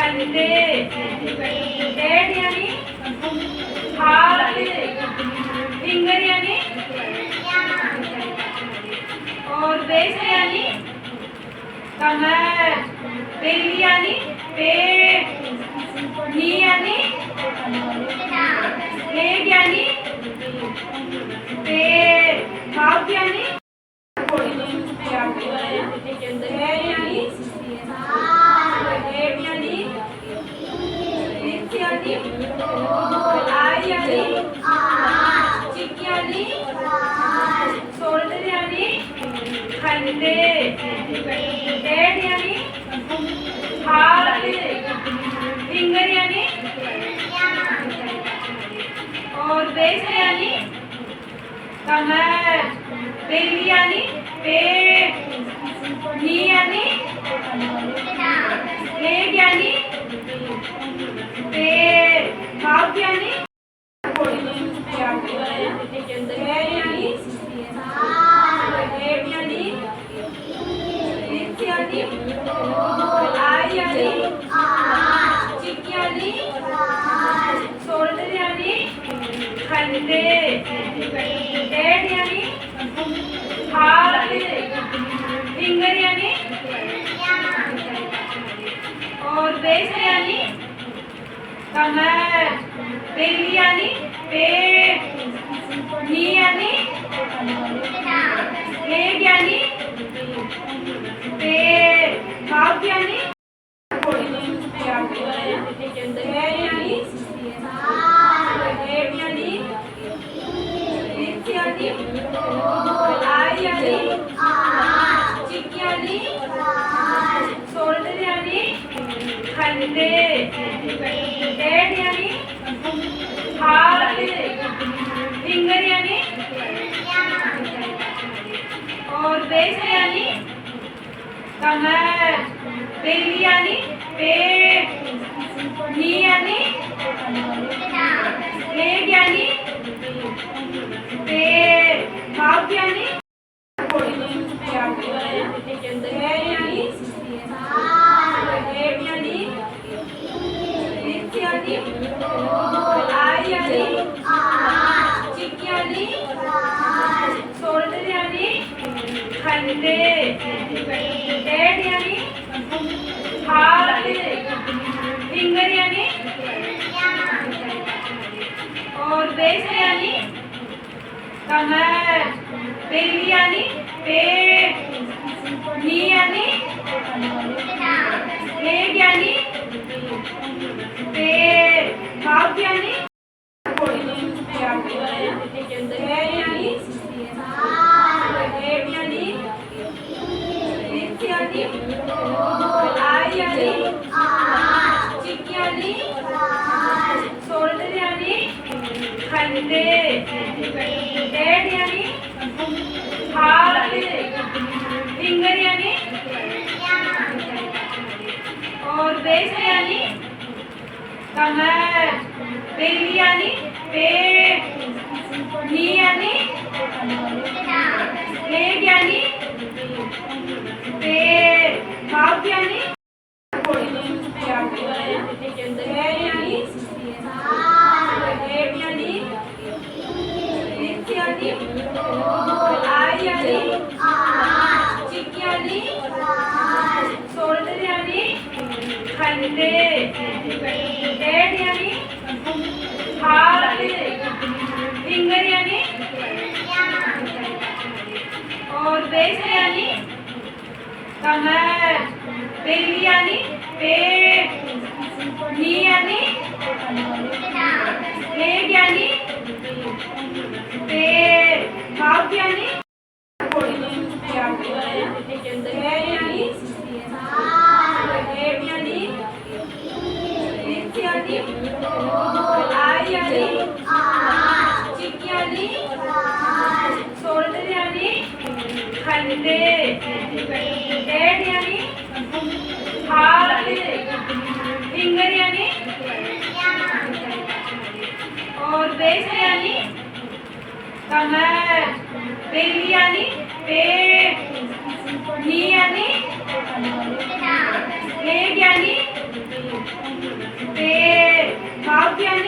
खंडे हेड यानी हाथ फिंगर यानी और बेस यानी कमर बेली यानी पेट नी यानी लेग यानी पेट माउथ यानी हेड यानी हेड यानी लिप्स यानी आई यानी चिक यानी शोल्डर यानी खंडे हेड यानी हाथ फिंगर यानी और बेस यानी कमर बेली यानी पेट नी यानी लेग यानी पेट माउथ यानी हेड यानी हेड यानी लिप्स यानी आई यानी चिक यानी शोल्डर यानी खंडे हेड यानी हाथ फिंगर यानी और बेस यानी कमर बेली यानी पेट नी यानी लेग यानी पेट माउथ यानी हेड यानी हेड यानी लिप्स यानी आई यानी चिक यानी शोल्डर यानी खंडे हेड यानी हाथ फिंगर यानी और बेस यानी कमर बेली यानी पेट नी यानी लेग यानी पेट माउथ यानी हेड यानी हेड यानी लिप्स यानी आई यानी चिक यानी शोल्डर यानी खंडे हेड यानी हाथ फिंगर यानी और बेस यानी कमर बेली यानी पेट नी यानी लेग यानी पेट माउथ यानी हेड यानी हेड यानी लिप्स यानी आई यानी चिक यानी शोल्डर यानी खंडे हेड यानी हाथ फिंगर यानी और बेस यानी कमर बेली यानी पेट नी यानी लेग यानी पेट माउथ यानी हेड यानी हेड यानी लिप्स यानी आई यानी चिक यानी शोल्डर यानी खंडे हेड यानी हाथ फिंगर यानी और बेस यानी कमर बेली यानी पेट नी यानी लेग यानी पेट माउथ यानी हेड यानी हेड यानी लिप्स यानी आई यानी चिक यानी शोल्डर यानी खंडे हेड यानी हाथ फिंगर यानी और बेस यानी कमर बेली यानी पेट नी यानी लेग यानी पेड़ भाव यानी